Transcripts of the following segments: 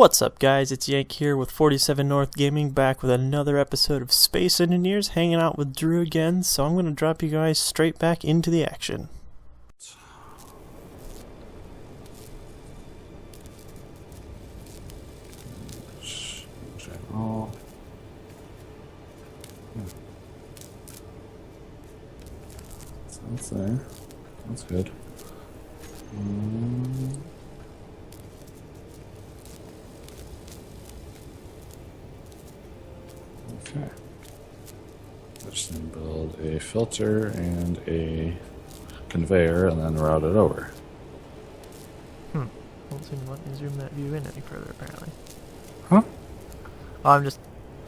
What's up, guys? It's Yank here with 47 North Gaming, back with another episode of Space Engineers, hanging out with Drew again, so I'm going to drop you guys straight back into the action. Oh. That's there. That's good. Okay. Just need to build a filter and a conveyor and then route it over. Won't seem to let me zoom that view in any further, apparently. Huh? I'm just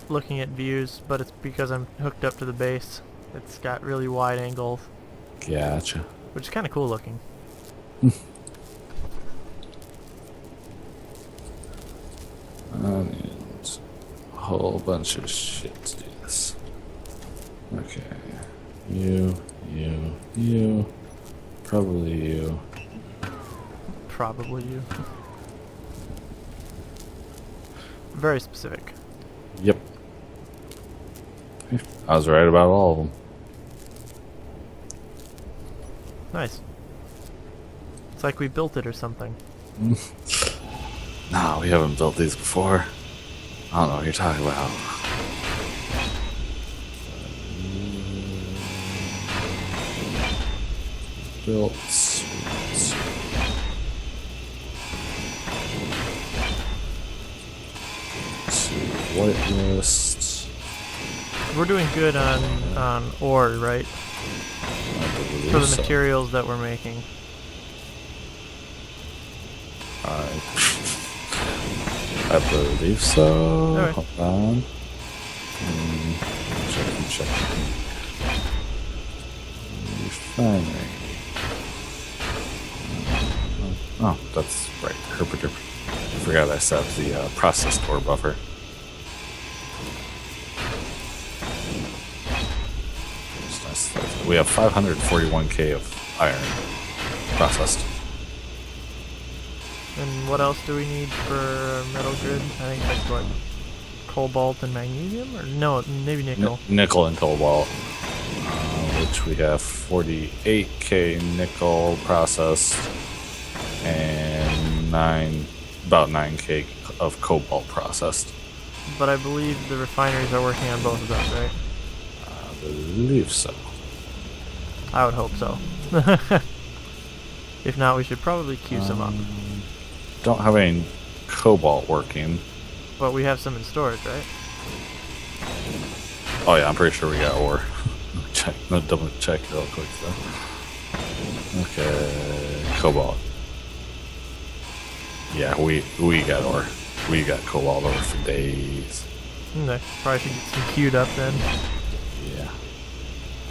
looking at views, but it's because I'm hooked up to the base. It's got really wide angles, Gotcha. which is kind of cool looking. And a whole bunch of shit to do this. Okay. You. Probably you. Probably you. Very specific. Yep. I was right about all of them. Nice. It's like we built it or something. No, we haven't built these before. I don't know what you're talking about. Built. Whitelist. We're doing good on ore, right? For the materials that we're making. I believe so. Right. Hold on. Check. Refinery. Oh, that's right. Herpaderp. I forgot I set the processed ore buffer. We have 541k of iron processed. And what else do we need for metal grid? I think that's what, cobalt and magnesium? Or no, maybe nickel. Nickel and cobalt, which we have 48k nickel processed and about 9k of cobalt processed. But I believe the refineries are working on both of those, right? I believe so. I would hope so. If not, we should probably queue some up. Don't have any cobalt working. But we have some in storage, right? Oh yeah, I'm pretty sure we got ore. Double check real quick though. Okay, cobalt. Yeah, we got ore. We got cobalt ore for days. I probably should get some queued up then. Yeah,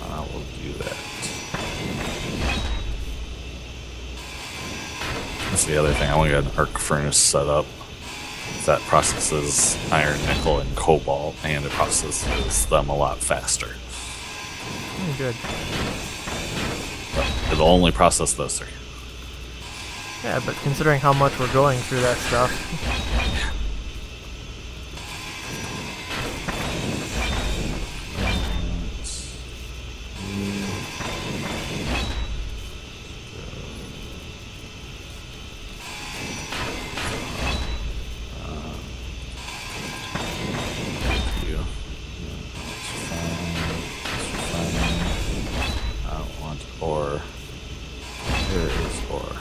I will do that. That's the other thing. I only got an arc furnace set up that processes iron, nickel, and cobalt, and it processes them a lot faster. Good. But it'll only process those three. Yeah, but considering how much we're going through that stuff. Ore. Where is ore?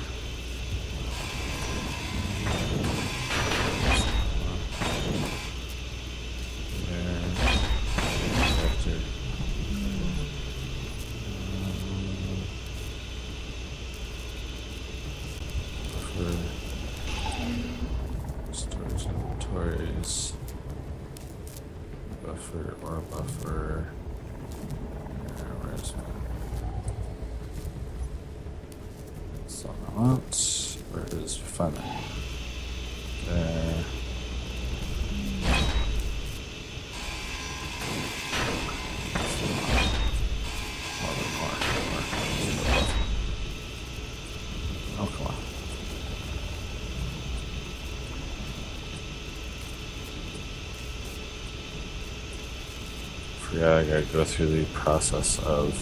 Storage inventories. Buffer, ore buffer. Where's where is refinery? There. forgot I gotta go through the process of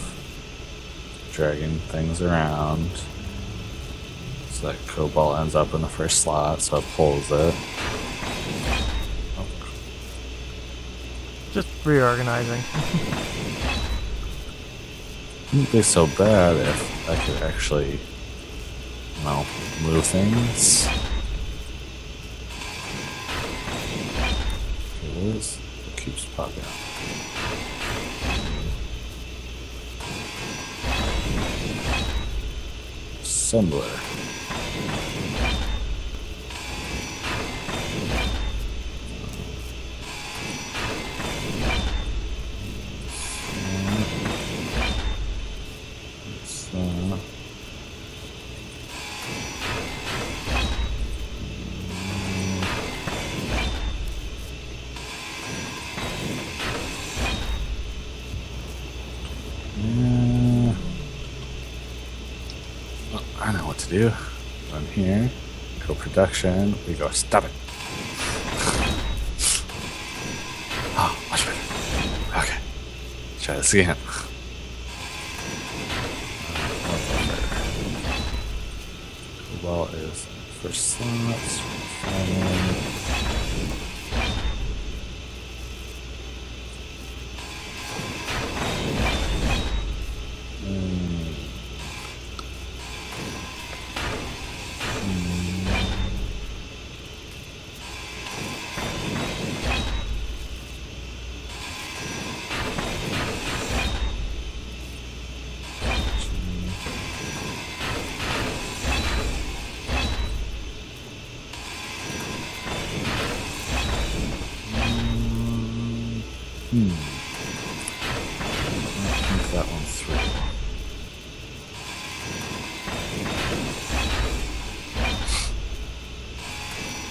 dragging things around. So that cobalt ends up in the first slot, so it pulls it. Just reorganizing. Wouldn't be so bad if I could actually, you know, move things. It keeps popping up. Assembler. I know what to do. I'm here. Go production. We go. Stop it. Oh, much better. Okay. Try this again. Cobalt is first slots. I don't think that one's through.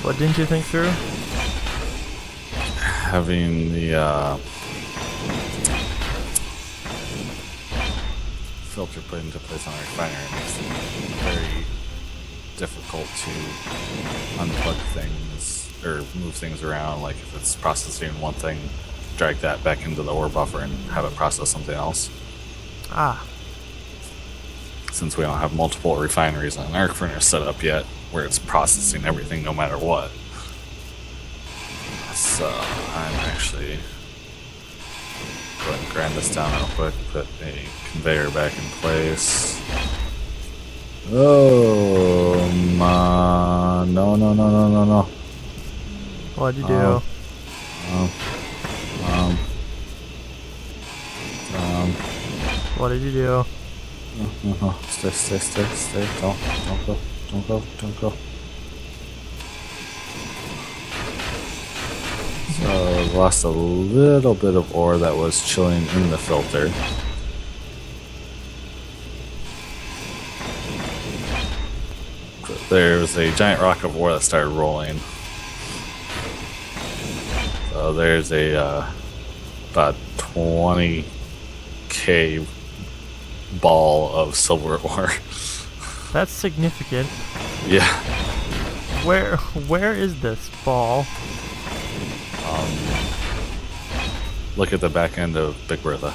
What didn't you think through? Having the filter put into place on a refinery makes it very difficult to unplug things or move things around. Like if it's processing one thing, drag that back into the ore buffer and have it process something else. Ah. Since we don't have multiple refineries and an arc furnace set up yet, where it's processing everything no matter what. So I'm actually going to grind this down real quick, put a conveyor back in place. Oh, no. What'd you do? What did you do? Stay. Don't go. So I've lost a little bit of ore that was chilling in the filter. There's a giant rock of ore that started rolling. So there's a about 20k ball of silver ore. That's significant. Yeah. Where is this ball? Look at the back end of Big Bertha.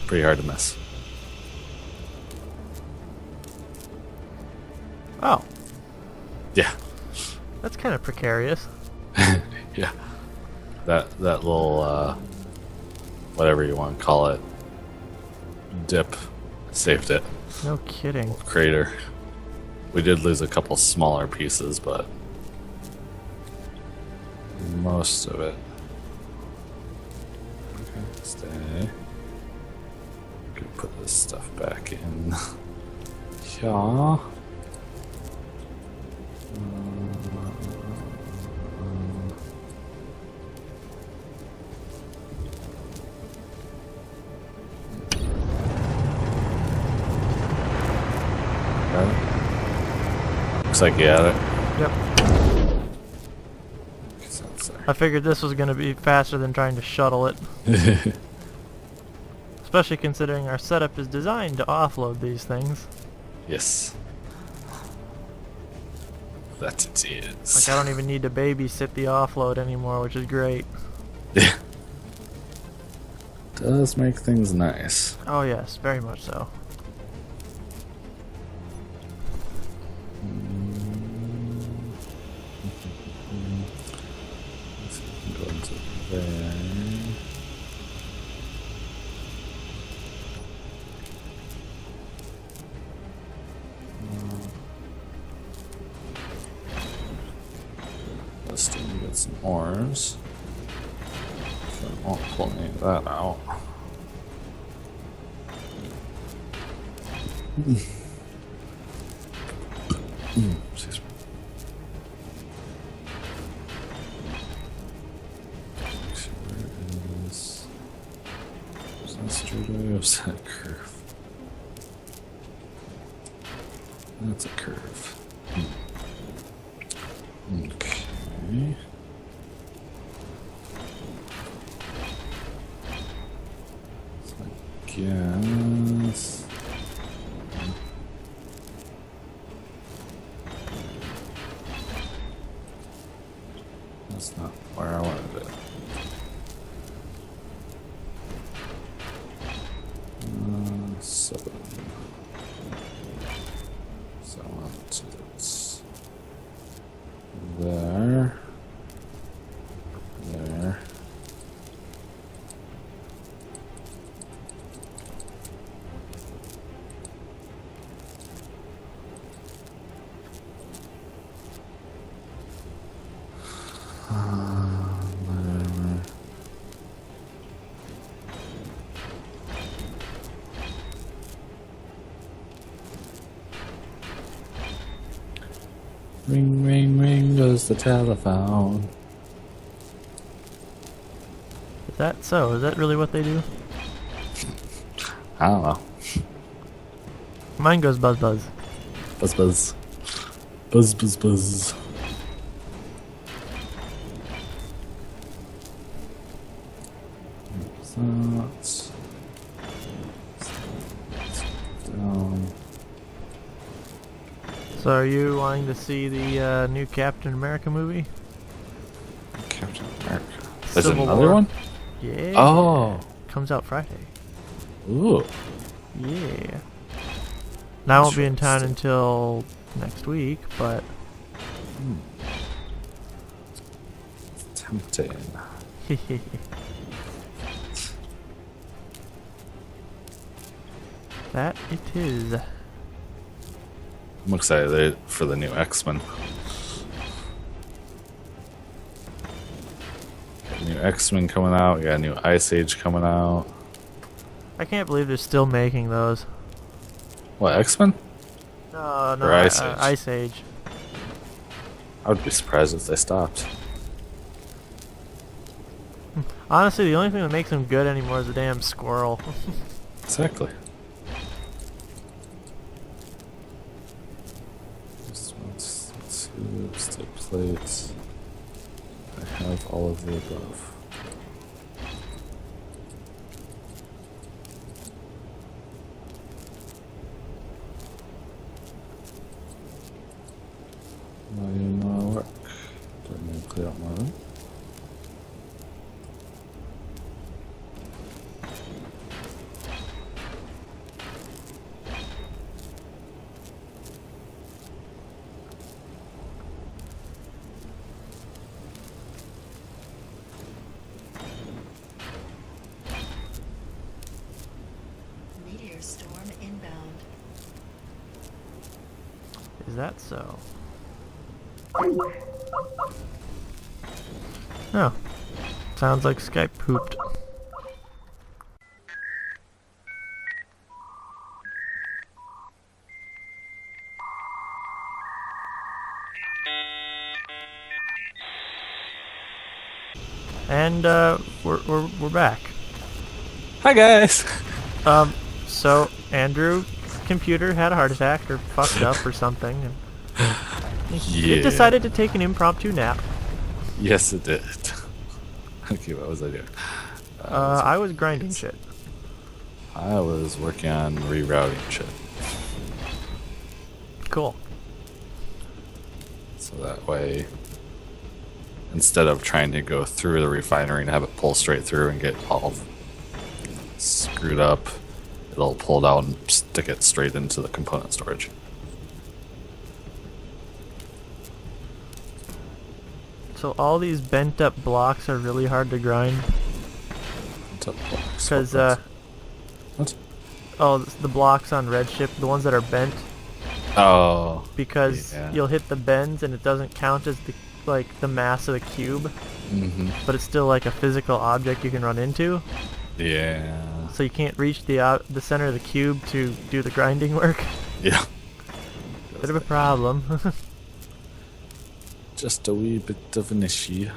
Pretty hard to miss. Oh. Yeah. That's kind of precarious. Yeah. That little whatever you want to call it dip saved it. No kidding. Crater. We did lose a couple smaller pieces, but most of it. Okay, stay. Could put this stuff back in. Yeah. Looks like you had it. Yep. I figured this was going to be faster than trying to shuttle it. Especially considering our setup is designed to offload these things. Yes. That it is. Like, I don't even need to babysit the offload anymore, which is great. Yeah. Does make things nice. Oh yes, very much so. Let's go into there. Let's do get some ores. So I won't pull any of that out. Excuse me. Where is that straight away or is that a curve? That's a curve. Okay. So I guess. That's not where I wanted it. Seven. So I want to this. There. There. Whatever. Ring, ring, ring goes the telephone. Is that so? Is that really what they do? I don't know. Mine goes buzz buzz. Buzz, buzz. Buzz, buzz, buzz. That. Down. So are you wanting to see the new Captain America movie? Captain America. There's Civil another War. one? Yeah. Oh. Comes out Friday. Ooh. Yeah. Now I won't be in town Interesting. until next week, but Tempting. that it is. I'm excited for the new X-Men. Got new X-Men coming out. We got a new Ice Age coming out. I can't believe they're still making those. What, X-Men? No, Or Ice Age? Ice Age. I would be surprised if they stopped. Honestly, the only thing that makes them good anymore is the damn squirrel. Exactly. Let's see, stick plates. I have all of the above. Why didn't it work? Do I need to clear out my room? Meteor storm inbound. Is that so? Oh. Sounds like Skype pooped. And we're back. Hi guys! So Andrew computer had a heart attack or fucked up or something, and Yeah. it decided to take an impromptu nap. Yes, it did. Okay, what was I doing? I was grinding shit. I was working on rerouting shit. Cool. So that way, instead of trying to go through the refinery and have it pull straight through and get all screwed up, it'll pull it out and stick it straight into the component storage. So all these bent up blocks are really hard to grind. Because, what? oh, the blocks on Redship, the ones that are bent. Oh. Because yeah. you'll hit the bends and it doesn't count as the mass of the cube. Mm-hmm. But it's still like a physical object you can run into. Yeah. So you can't reach the center of the cube to do the grinding work. Yeah. Bit of a problem. Just a wee bit of an issue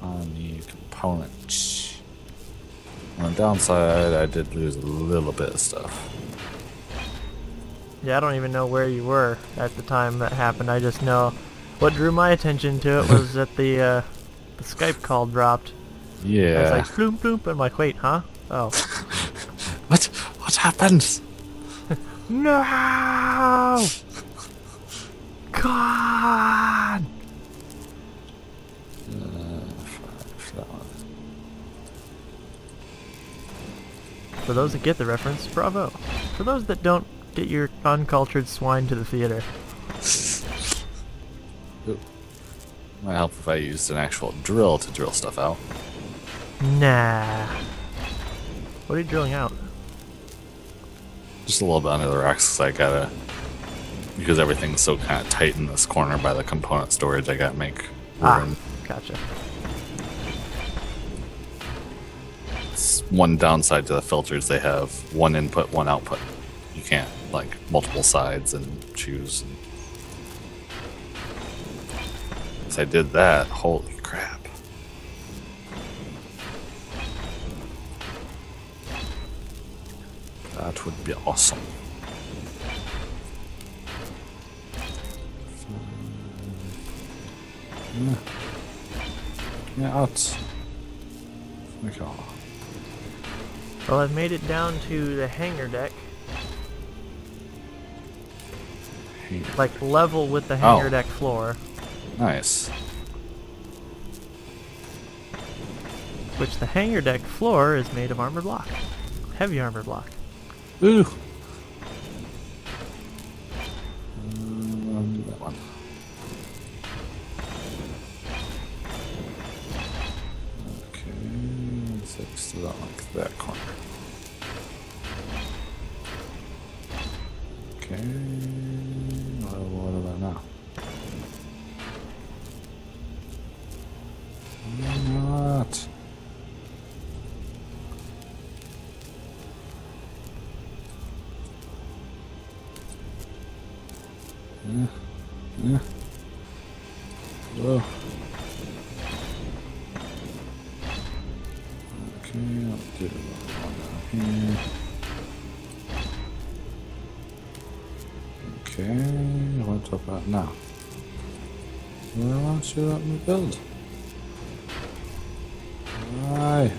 on the components. On the downside, I did lose a little bit of stuff. Yeah, I don't even know where you were at the time that happened. I just know what drew my attention to it was that the Skype call dropped. Yeah. It's like floop floop. I'm like, wait, huh? Oh. What happened? No! God! For those that get the reference, bravo. For those that don't, get your uncultured swine to the theater. Ooh. Might help if I used an actual drill to drill stuff out. Nah. What are you drilling out? Just a little bit under the rocks, 'cause I gotta, because everything's so kind of tight in this corner by the component storage, I gotta make room. Gotcha. It's one downside to the filters, they have one input, one output. You can't, like, multiple sides and choose. If I did that, holy crap. That would be awesome. Yeah, out. Okay. Well, I've made it down to the hangar deck. Like level with the hangar deck floor. Nice. Which the hangar deck floor is made of armor block. Heavy armor block. Ooh. That one. Okay, fix that like that corner. Okay, what about now? Not. Yeah. Whoa. Okay, I'll do the one down here. Okay, what about now? Why should I let me build? Why?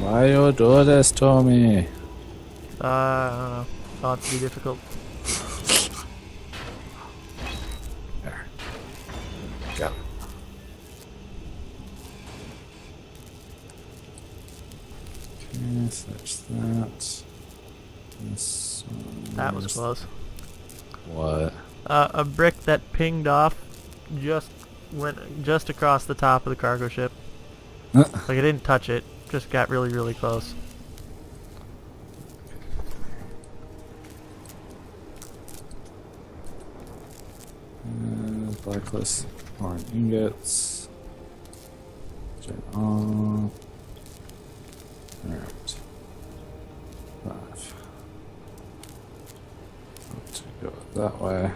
Why you do this to me? I don't know. Thought it'd be difficult. There. Got it. Okay, search that. This one. That was close. What? A brick that pinged off went just across the top of the cargo ship. Like I didn't touch it, just got really, really close. Blacklist iron ingots. Turn on. Alright. 5. Let's go that way.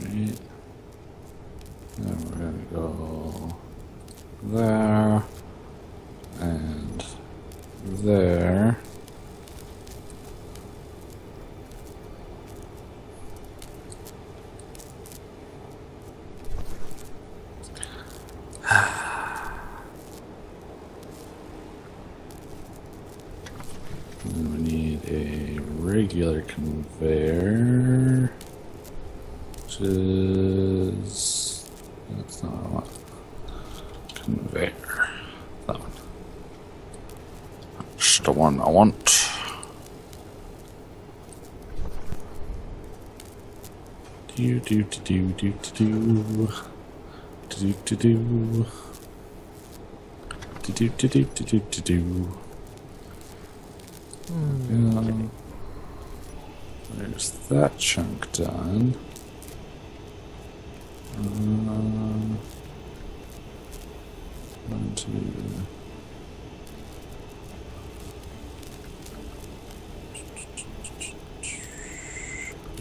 Alright. Then we're gonna go there and there. regular conveyor, which is... That's not what I want. Conveyor. That one. That's the one I want. Do do do do do do do do do do. Do do do do do do do. There's that chunk done. One, two.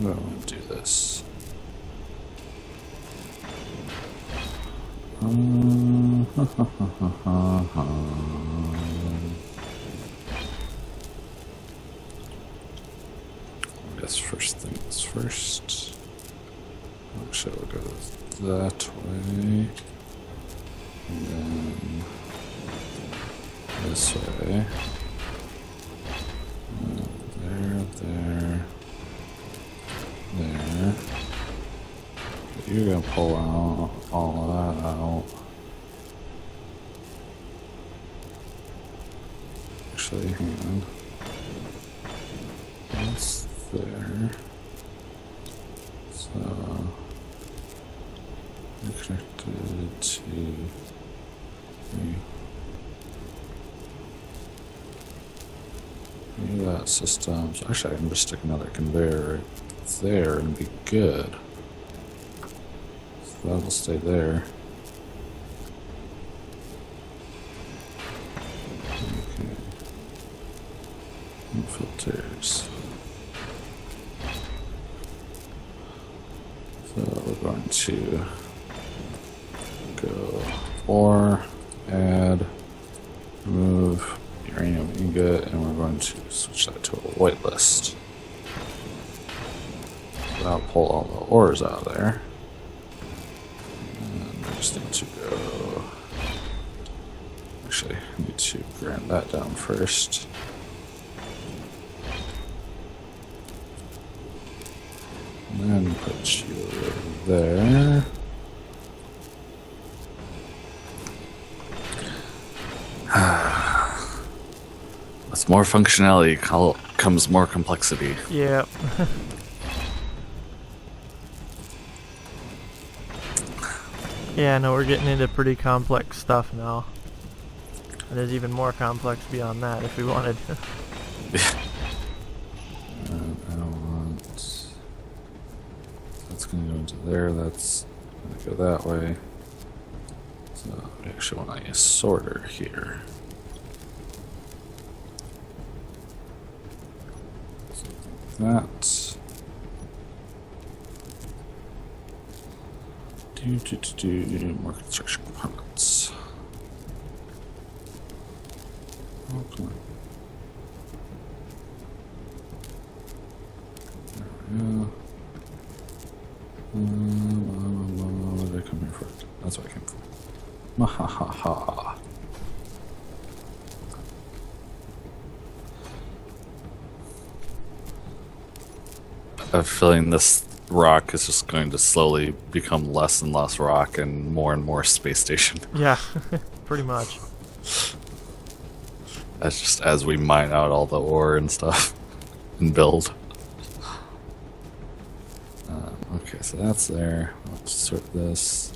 I want to do this. I guess first things first. Actually, we'll go that way. And then this way. There. You're gonna pull out all of that out. Actually, hang on. That's there. So we're connected to that system. So actually, I can just stick another conveyor right there and be good. So that'll stay there. Okay. And filters. So we're going to go ore, add, remove uranium ingot, and we're going to switch that to a white list. So that'll pull all the ores out of there. And I just need to go. Actually, I need to grind that down first. And then put you over there. With more functionality comes more complexity. Yep. Yeah, no, we're getting into pretty complex stuff now. And there's even more complex beyond that if we wanted. I don't want... That's going to go into there, that's going to go that way. So we actually want a sorter here. That. More construction components. Oh, come on. There we go. What did I come here for? That's what I came for. Mahahaha. I have a feeling this rock is just going to slowly become less and less rock and more space station. Yeah, pretty much. That's just as we mine out all the ore and stuff and build. Okay, so that's there. Let's sort this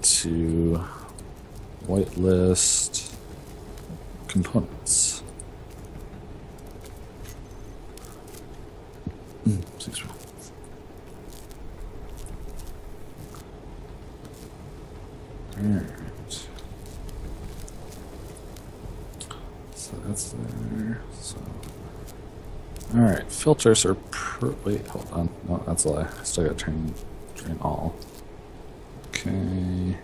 to whitelist components. Excuse me. Alright. So that's there. So. Alright, filters are wait, hold on. No, that's a lie. I still gotta drain all. Okay. And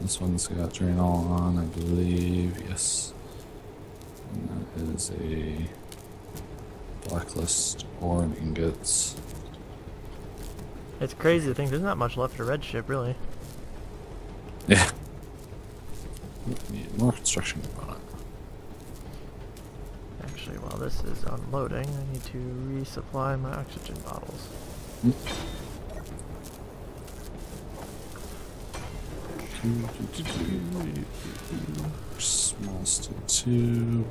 this one's got drain all on, I believe. Yes. And that is a blacklist ore and ingots. It's crazy to think there's not much left of red ship, really. Yeah. Need more construction component. Actually, while While this is unloading, I need to resupply my oxygen bottles. Small steel tube.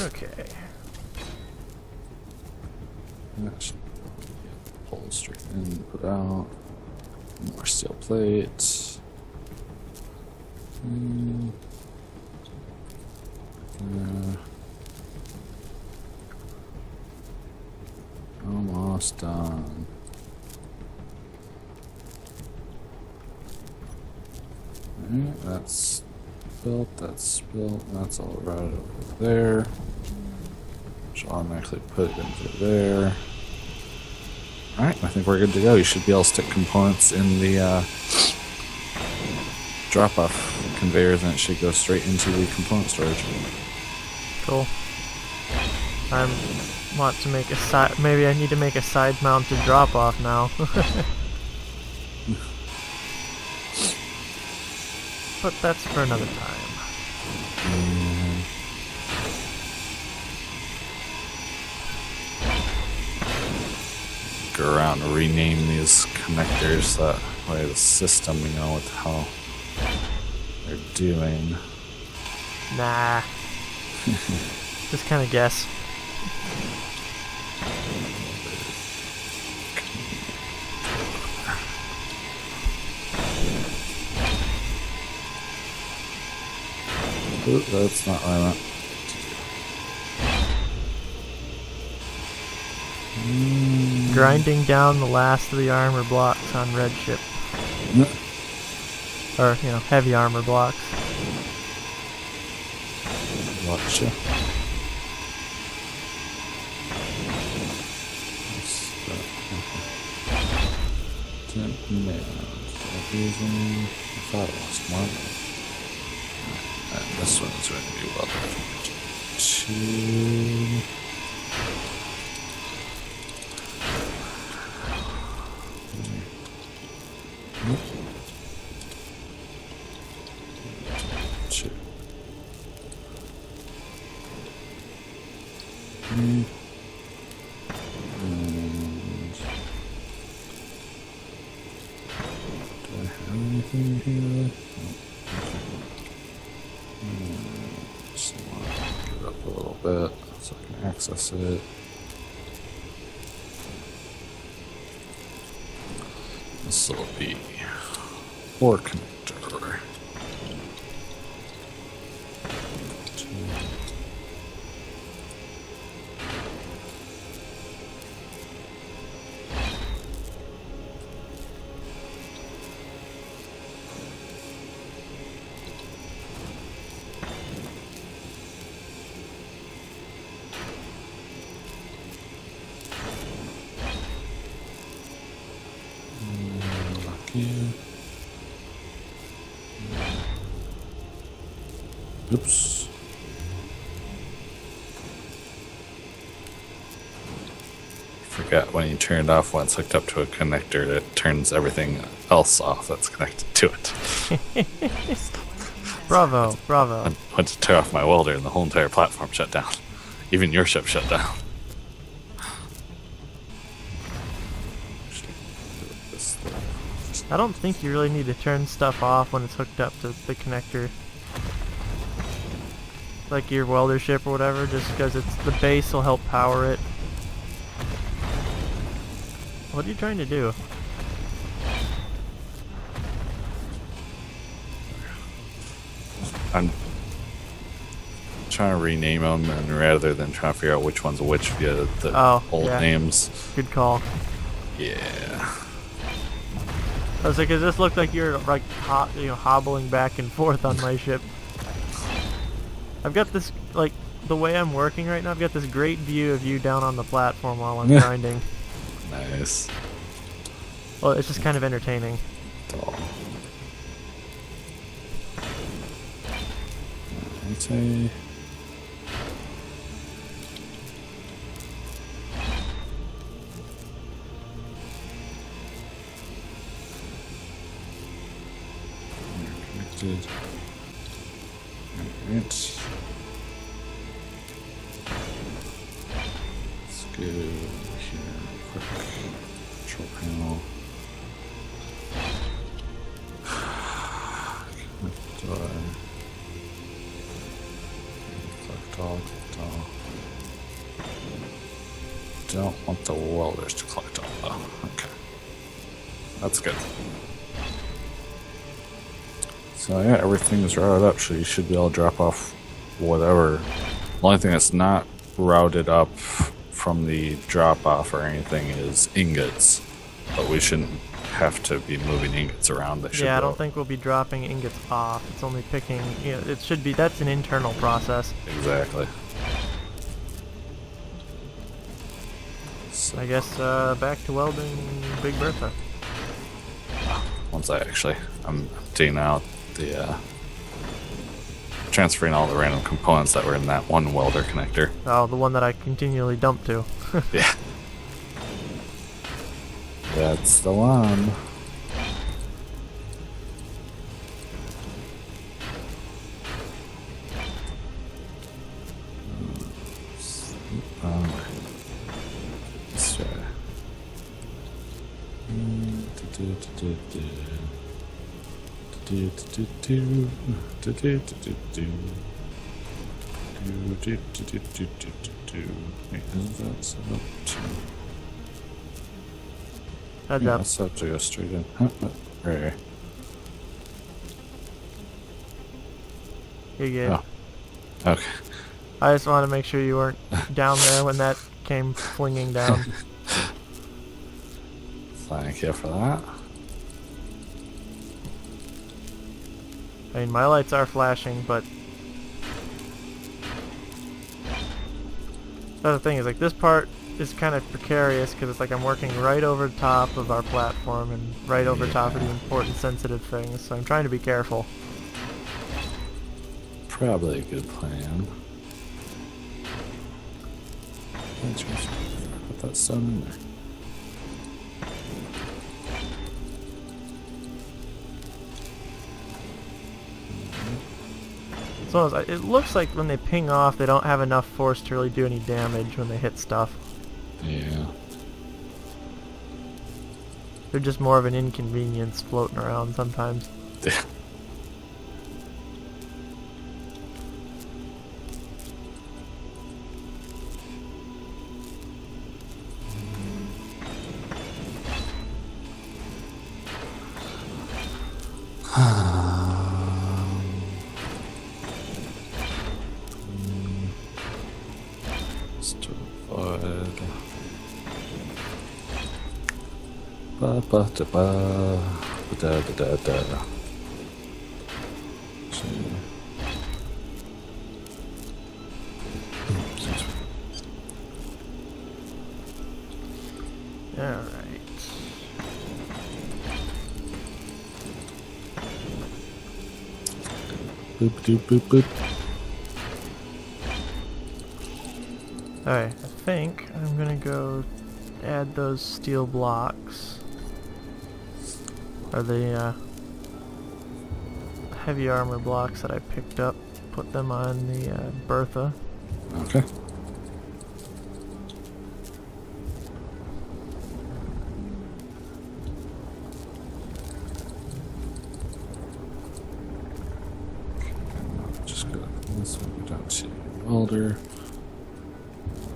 Okay. Pull straight in, put out. More steel plates. Almost done. Alright, that's built, that's built, that's all routed over there. Which will automatically put it into there. Alright, I think we're good to go. You should be able to stick components in the drop-off conveyors and it should go straight into the component storage. Cool. I want to make a side. Maybe I need to make a side-mounted drop-off now. But that's for another time. Go around and rename these connectors that way the system, we know what the hell they're doing. Nah. Just kind of guess. Ooh, that's not what I meant. Grinding down the last of the armor blocks on red ship. Or, you know, heavy armor blocks. Gotcha. 10 minutes. I thought I lost one. And this one's going to be well done. 2. And do I have anything here? Just want to get it up a little bit so I can access it. This will be 4 connector. Oops. Forget when you turn it off when it's hooked up to a connector, it turns everything else off that's connected to it. Bravo, bravo. I went to turn off my welder and the whole entire platform shut down. Even your ship shut down. I don't think you really need to turn stuff off when it's hooked up to the connector. Like your welder ship or whatever, just because it's the base will help power it. What are you trying to do? I'm trying to rename them, and rather than trying to figure out which one's which via the old names. Good call. Yeah. I was like, it just looked like you're like hobbling back and forth on my ship. I've got this, like, the way I'm working right now, I've got this great view of you down on the platform while I'm grinding. Nice. Well, it's just kind of entertaining. Okay. did. Alright. Let's go here quick. Control panel. Collect all. Don't want the welders to collect all though. Okay. That's good. So yeah, everything is routed up, so you should be able to drop off whatever. The only thing that's not routed up from the drop off or anything is ingots. But we shouldn't have to be moving ingots around. They should Yeah, I don't think we'll be dropping ingots off. It's only picking, you know, it should be, that's an internal process. Exactly. So I guess back to welding Big Bertha. once I'm taking out the transferring all the random components that were in that one welder connector. Oh, the one that I continually dump to. Yeah. That's the one. Let's try. Wait, is that set up to? Heads Yeah, up. that's up to go straight in. Huh, right. You're good. Oh. Okay. I just wanted to make sure you weren't down there when that came flinging down. Thank you for that. I mean, my lights are flashing, but the other thing is, like, this part is kind of precarious because it's like I'm working right over top of our platform and right over top of the important sensitive things, so I'm trying to be careful. Probably a good plan. Put that stone in there. So it looks like when they ping off, they don't have enough force to really do any damage when they hit stuff. Yeah. They're just more of an inconvenience floating around sometimes. Yeah. Alright. Boop doop boop boop. Alright, I think I'm gonna go add those steel blocks. Or the heavy armor blocks that I picked up. Put them on the Bertha. Okay. Just go this one down to welder.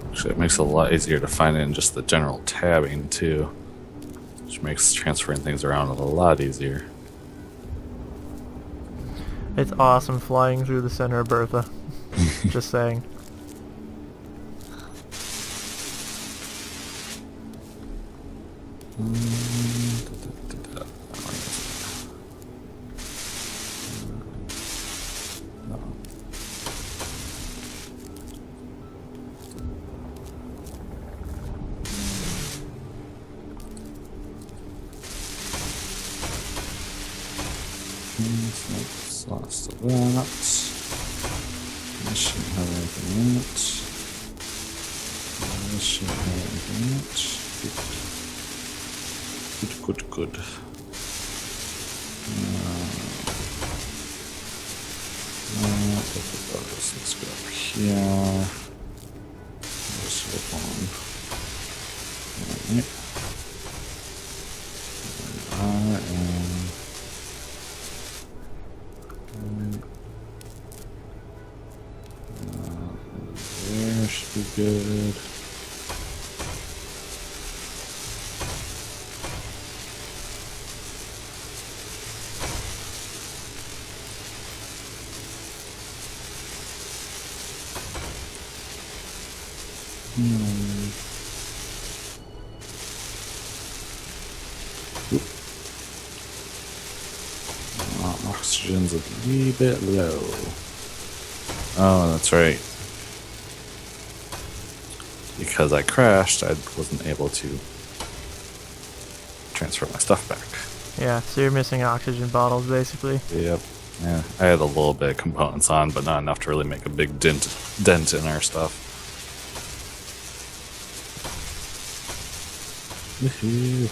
Actually, it makes it a lot easier to find it in just the general tabbing too, which makes transferring things around a lot easier. It's awesome flying through the center of Bertha. Just saying. Lost of that. This shouldn't have anything in it. This shouldn't have anything in it. Good. So let's go up here. Just hold on. Alright. There should be good. Oxygen's a wee bit low. Oh, that's right. Because I crashed, I wasn't able to transfer my stuff back. Yeah, so you're missing oxygen bottles, basically. Yep. Yeah, I had a little bit of components on, but not enough to really make a big dent in our stuff. Woohoo!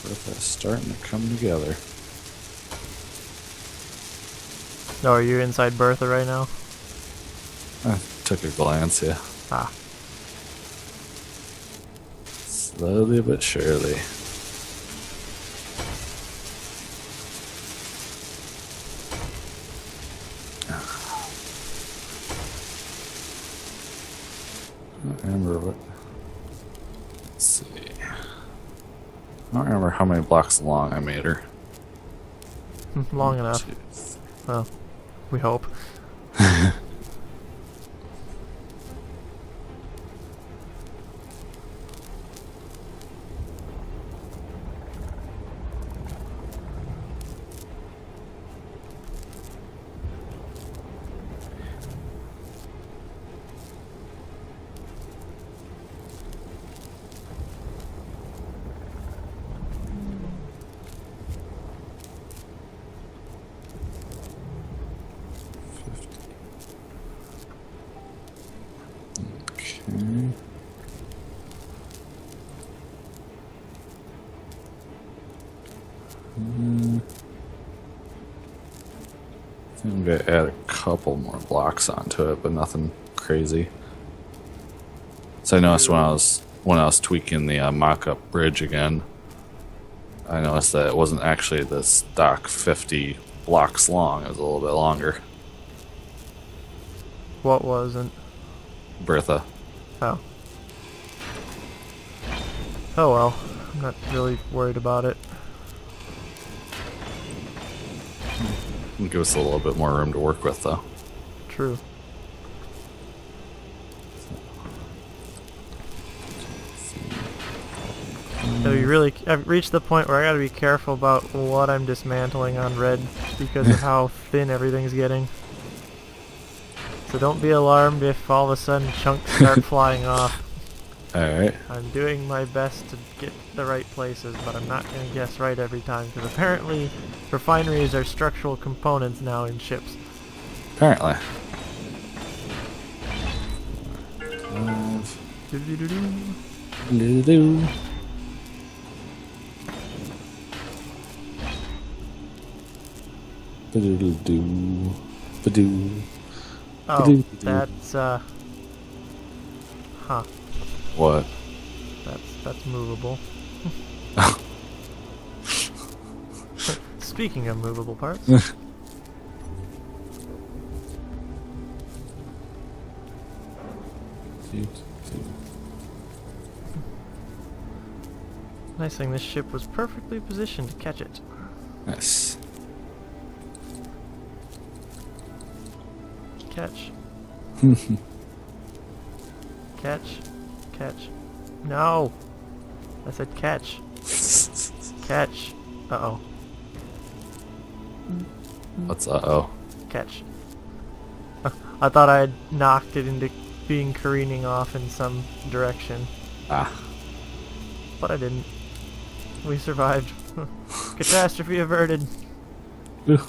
That's starting to come together. Oh, are you inside Bertha right now? I took a glance, yeah. Ah. Slowly but surely. I don't remember what. Let's see. I don't remember how many blocks long I made her. Long enough. Well, we hope. Okay. I think I'm gonna add a couple more blocks onto it, but nothing crazy. So I noticed when I was tweaking the mock-up bridge again, I noticed that it wasn't actually the stock 50 blocks long. It was a little bit longer. What wasn't? Bertha. Oh. Oh well. I'm not really worried about it. It'll give us a little bit more room to work with, though. True. So I've reached the point where I gotta be careful about what I'm dismantling on red because of how thin everything's getting. So don't be alarmed if all of a sudden chunks start flying off. Alright. I'm doing my best to get the right places, but I'm not going to guess right every time because apparently refineries are structural components now in ships. Apparently. Doo-doo-doo-doo. Doo-doo. Ba-doo-doo-doo. Ba-doo. Oh, that's huh. What? That's movable. Speaking of movable parts. Nice thing this ship was perfectly positioned to catch it. Yes. Catch. Catch. Catch. No! I said catch. Catch. Uh-oh. What's uh-oh? Catch. I thought I had knocked it into being careening off in some direction. Ah. But I didn't. We survived. Catastrophe averted. Ooh.